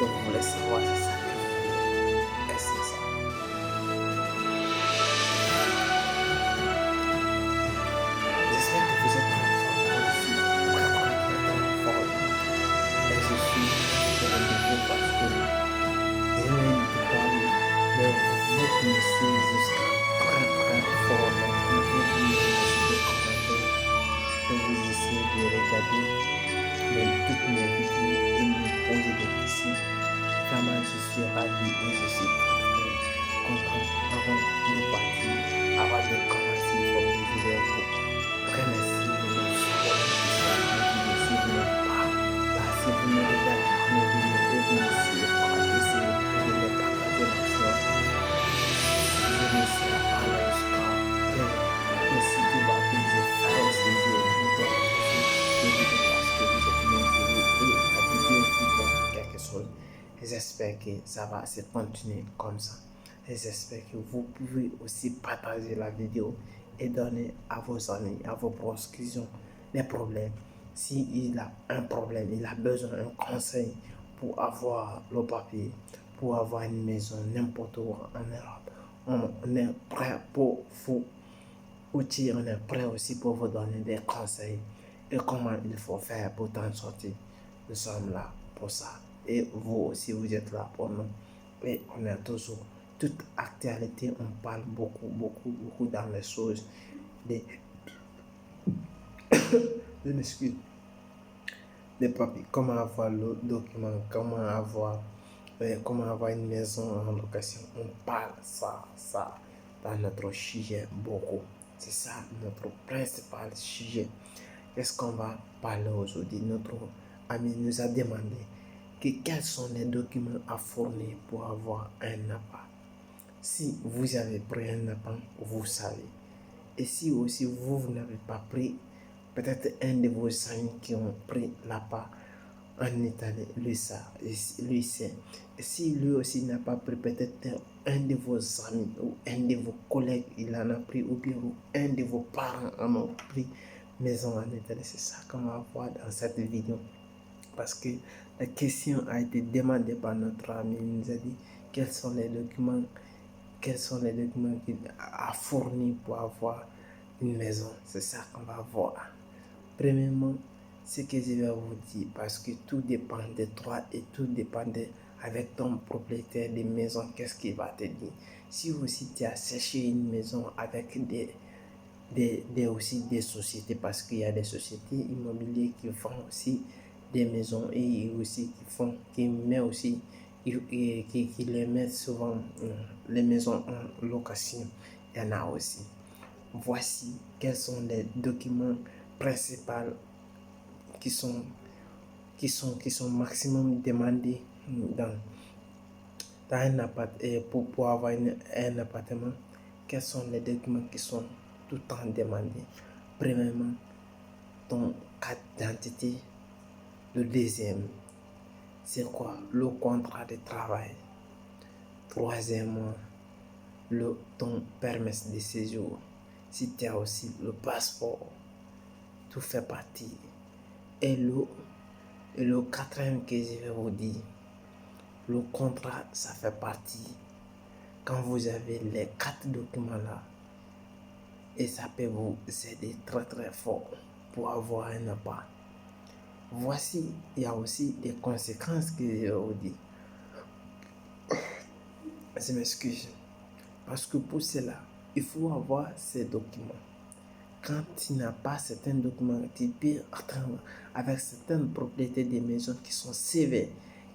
que vous voulez savoir, c'est ça. Et c'est ça. J'espère que vous êtes en forme. Moi, je suis très en forme. Et je suis au rendez-vous parce que j'ai eu un parler, mais vous qui me suivez jusqu'à très fort, donc vous qui me laissez des commentaires, que vous essayez de regarder toutes mes vidéos et me poser des questions. Vraiment, je suis ravi et je suis très content avant de partir, avant de commencer. Il faut que je vais vous remercier de me s'abonner sur mes vidéos si vous n'êtes pas là, si vous ne regardez pas mes vidéos et vous n'essayez pas d'essayer de les partager maximum. Je ne serai pas là jusqu'à n'hésitez pas que je ferai aussi des vidéos parce que vous êtes motivés et la vidéo vous donne quelque chose. Et j'espère que ça va se continuer comme ça. Et j'espère que vous pouvez aussi partager la vidéo et donner à vos amis, à vos proches qui ont des problèmes. S'il a un problème, il a besoin d'un conseil pour avoir le papier, pour avoir une maison n'importe où en Europe, on est prêt pour vous outils, on est prêt aussi pour vous donner des conseils et comment il faut faire pour t'en sortir. Nous sommes là pour ça. Et vous aussi, vous êtes là pour nous. Et on est toujours, toute actualité, on parle beaucoup dans les choses. Je m'excuse. Les papiers, comment avoir le document, comment avoir une maison en location. On parle ça dans notre sujet beaucoup. C'est ça notre principal sujet. Qu'est-ce qu'on va parler aujourd'hui? Notre ami nous a demandé quels sont les documents à fournir pour avoir un appart. Si vous avez pris un appart, vous savez. Et si aussi vous n'avez pas pris, peut-être un de vos amis qui ont pris l'appart en Italie, lui sait. Et si lui aussi n'a pas pris, peut-être un de vos amis ou un de vos collègues, il en a pris, ou bien un de vos parents en a pris maison en Italie. C'est ça qu'on va voir dans cette vidéo. Parce que la question a été demandée par notre ami. Il nous a dit quels sont les documents qu'il a fournis pour avoir une maison. C'est ça qu'on va voir. Premièrement, ce que je vais vous dire, parce que tout dépend de toi et tout dépend avec ton propriétaire de maison, qu'est-ce qu'il va te dire. Si aussi tu as cherché une maison avec aussi des sociétés, parce qu'il y a des sociétés immobilières qui font aussi des maisons et aussi qui les mettent souvent les maisons en location. Il y en a aussi. Voici quels sont les documents principaux qui sont maximum demandés dans un appartement pour avoir un appartement. Quels sont les documents qui sont tout le temps demandés? Premièrement, ton carte d'identité. Le deuxième, c'est quoi? Le contrat de travail. Troisièmement, ton permis de séjour. Si tu as aussi le passeport, tout fait partie. Et le quatrième que je vais vous dire, le contrat, ça fait partie. Quand vous avez les 4 documents là, et ça peut vous aider très fort pour avoir un appart. Voici, il y a aussi des conséquences que je vais vous dire. Je m'excuse. Parce que pour cela, il faut avoir ces documents. Quand tu n'as pas certains documents, tu peux attendre avec certaines propriétés des maisons qui sont sévères.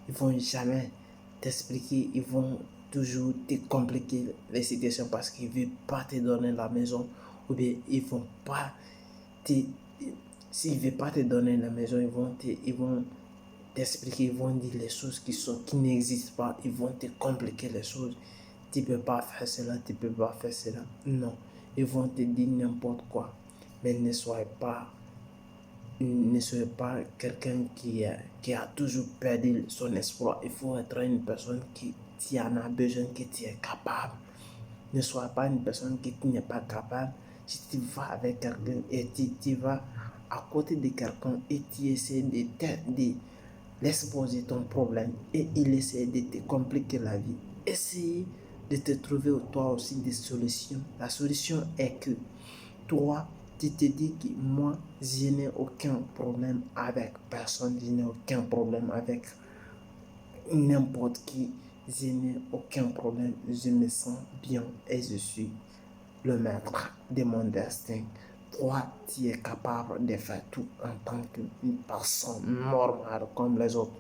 Ils ne vont jamais t'expliquer, ils vont toujours te compliquer les situations parce qu'ils ne veulent pas te donner la maison ou bien ils ne vont pas s'ils ne veulent pas te donner la maison, ils vont t'expliquer, ils vont dire les choses qui n'existent pas, ils vont te compliquer les choses. Tu ne peux pas faire cela, tu ne peux pas faire cela. Non, ils vont te dire n'importe quoi. Mais ne soyez pas quelqu'un qui a toujours perdu son espoir. Il faut être une personne qui en a besoin, qui est capable. Ne sois pas une personne qui n'est pas capable. Si tu vas avec quelqu'un et tu vas à côté de quelqu'un et tu essaies de laisse poser ton problème et il essaie de te compliquer la vie. Essaye de te trouver toi aussi des solutions. La solution est que toi, tu te dis que moi, je n'ai aucun problème avec personne, je n'ai aucun problème avec n'importe qui, je n'ai aucun problème, je me sens bien et je suis le maître de mon destin. Toi, tu es capable de faire tout en tant qu'une personne normale comme les autres.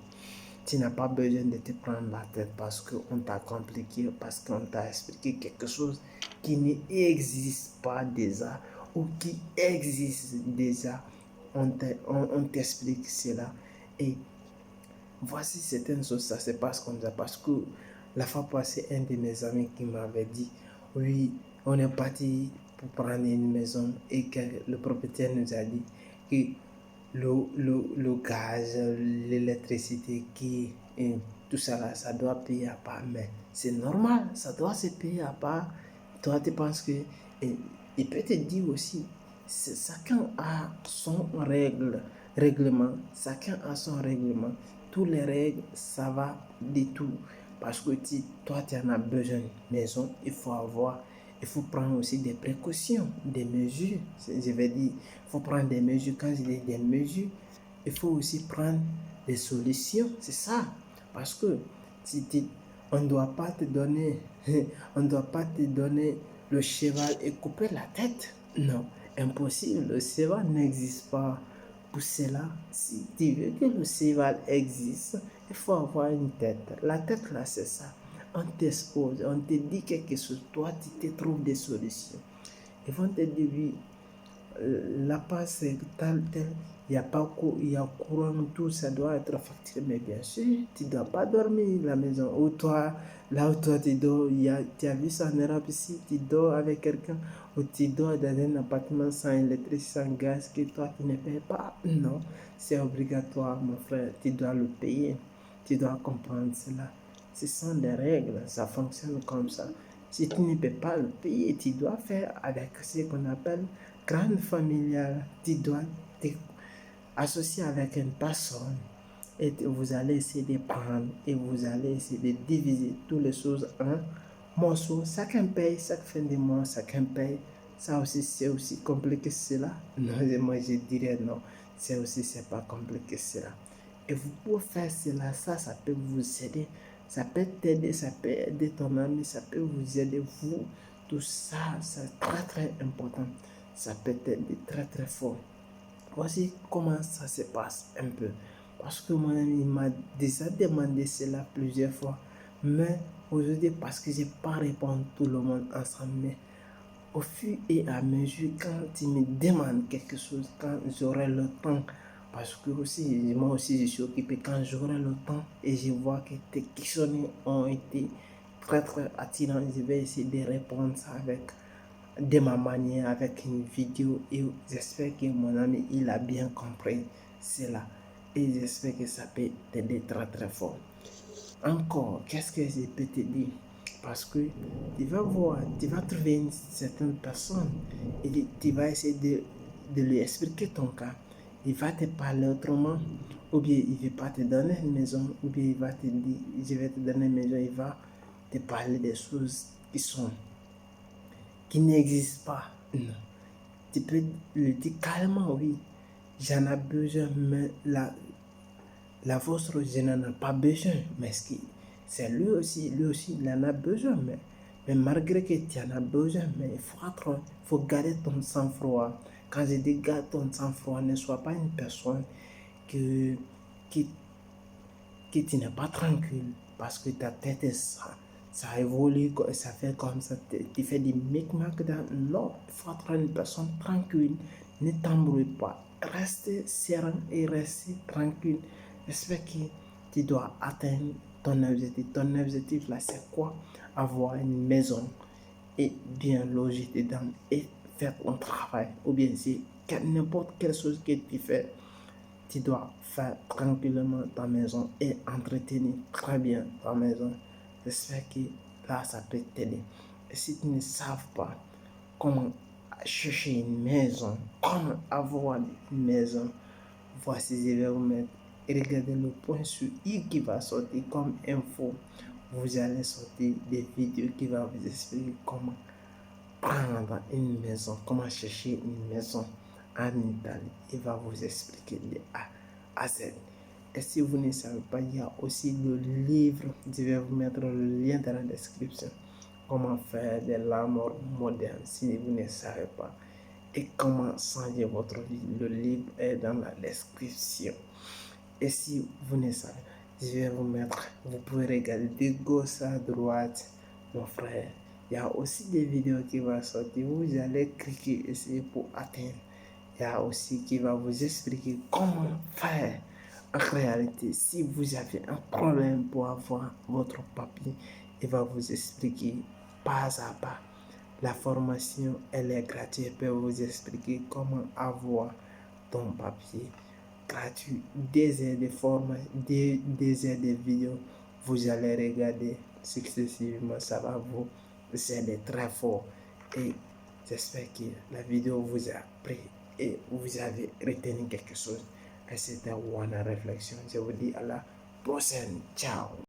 Tu n'as pas besoin de te prendre la tête parce qu'on t'a compliqué, parce qu'on t'a expliqué quelque chose qui n'existe pas déjà ou qui existe déjà. On t'explique cela. Et voici certaines choses, ça se passe comme ça. Parce que la fois passée, un de mes amis qui m'avait dit, oui, on est parti pour prendre une maison et que le propriétaire nous a dit que le gaz, l'électricité, et tout ça là, ça doit payer à part. Mais c'est normal, ça doit se payer à part. Toi, tu penses que... Et, il peut te dire aussi, chacun a son règlement, chacun a son règlement. Toutes les règles, ça va de tout. Parce que toi, tu en as besoin de maison, il faut prendre aussi des précautions, des mesures. Je vais dire, il faut prendre des mesures. Quand je dis des mesures, il faut aussi prendre des solutions. C'est ça. Parce que on ne doit pas te donner, on ne doit pas te donner le cheval et couper la tête. Non, impossible. Le cheval n'existe pas. Pour cela, si tu veux que le cheval existe, il faut avoir une tête. La tête là, c'est ça. On t'expose, on te dit quelque chose, toi tu te trouves des solutions. Ils vont te dire, oui, la passe c'est tel, il n'y a pas il y a courant, tout ça doit être facturé, mais bien sûr, tu ne dois pas dormir à la maison. Ou toi, là où toi tu dors, tu as vu ça en Europe ici, tu dors avec quelqu'un, ou tu dors dans un appartement sans électricité, sans gaz, que toi tu ne payes pas. Non, c'est obligatoire, mon frère, tu dois le payer, tu dois comprendre cela. Ce sont des règles, ça fonctionne comme ça. Si tu ne peux pas le payer, tu dois faire avec ce qu'on appelle grande familiale. Tu dois t'associer avec une personne et vous allez essayer de prendre et vous allez essayer de diviser toutes les choses en morceaux. Chacun paye, chaque fin de mois, chacun paye. Ça aussi, c'est aussi compliqué cela. Non, moi je dirais non. C'est pas compliqué cela. Et vous pouvez faire cela, ça peut vous aider. Ça peut t'aider, ça peut aider ton ami, ça peut vous aider, vous. Tout ça, c'est très très important. Ça peut t'aider très très fort. Voici comment ça se passe un peu. Parce que mon ami m'a déjà demandé cela plusieurs fois. Mais aujourd'hui, parce que je n'ai pas répondu tout le monde ensemble, mais au fur et à mesure, quand tu me demandes quelque chose, quand j'aurai le temps, parce que aussi, moi aussi je suis occupé, quand j'aurai le temps et je vois que tes questions ont été très très attirants, je vais essayer de répondre ça de ma manière, avec une vidéo, et j'espère que mon ami il a bien compris cela et j'espère que ça peut t'aider très très fort. Encore, qu'est-ce que je peux te dire? Parce que tu vas voir, tu vas trouver une certaine personne et tu vas essayer de lui expliquer ton cas. Il va te parler autrement, ou bien il ne va pas te donner une maison, ou bien il va te dire, je vais te donner une maison, il va te parler des choses qui n'existent pas. Non. Tu peux lui dire carrément, oui, j'en ai besoin, mais la vôtre, je n'en ai pas besoin. Mais c'est lui aussi, il en a besoin. Mais malgré que tu en as besoin, mais il faut garder ton sang-froid. Quand je dis garde ton sang-froid, ne sois pas une personne qui, que tu n'es pas tranquille parce que ta tête est ça évolue, ça fait comme ça, tu fais des micmacs dans... Non, il faut être une personne tranquille, ne t'embrouille pas, reste serein et reste tranquille. J'espère que tu dois atteindre ton objectif. Ton objectif là, c'est quoi? Avoir une maison et bien loger dedans et faire ton travail. Ou bien c'est n'importe quelle chose que tu fais, tu dois faire tranquillement ta maison et entretenir très bien ta maison. J'espère que là, ça peut t'aider. Et si tu ne savent pas comment chercher une maison, comment avoir une maison, voici, je vais vous mettre et regardez le point sur I qui va sortir comme info. Vous allez sortir des vidéos qui vont vous expliquer comment prendre une maison, comment chercher une maison en Italie. Il va vous expliquer de A à Z. Et si vous ne savez pas, il y a aussi le livre. Je vais vous mettre le lien dans la description. Comment faire de l'amour moderne si vous ne savez pas. Et comment changer votre vie. Le livre est dans la description. Et si vous ne savez, je vais vous mettre, vous pouvez regarder de gauche à droite, mon frère. Il y a aussi des vidéos qui vont sortir. Vous allez cliquer ici pour atteindre. Il y a aussi qui va vous expliquer comment faire. En réalité, si vous avez un problème pour avoir votre papier, il va vous expliquer pas à pas. La formation, elle est gratuite. Elle peut vous expliquer comment avoir ton papier gratuit. Des heures de formation, des heures de vidéos. Vous allez regarder successivement. Ça va vous aider très fort. Et j'espère que la vidéo vous a pris et vous avez retenu quelque chose. Et c'était Wana Réflexion. Je vous dis à la prochaine. Ciao.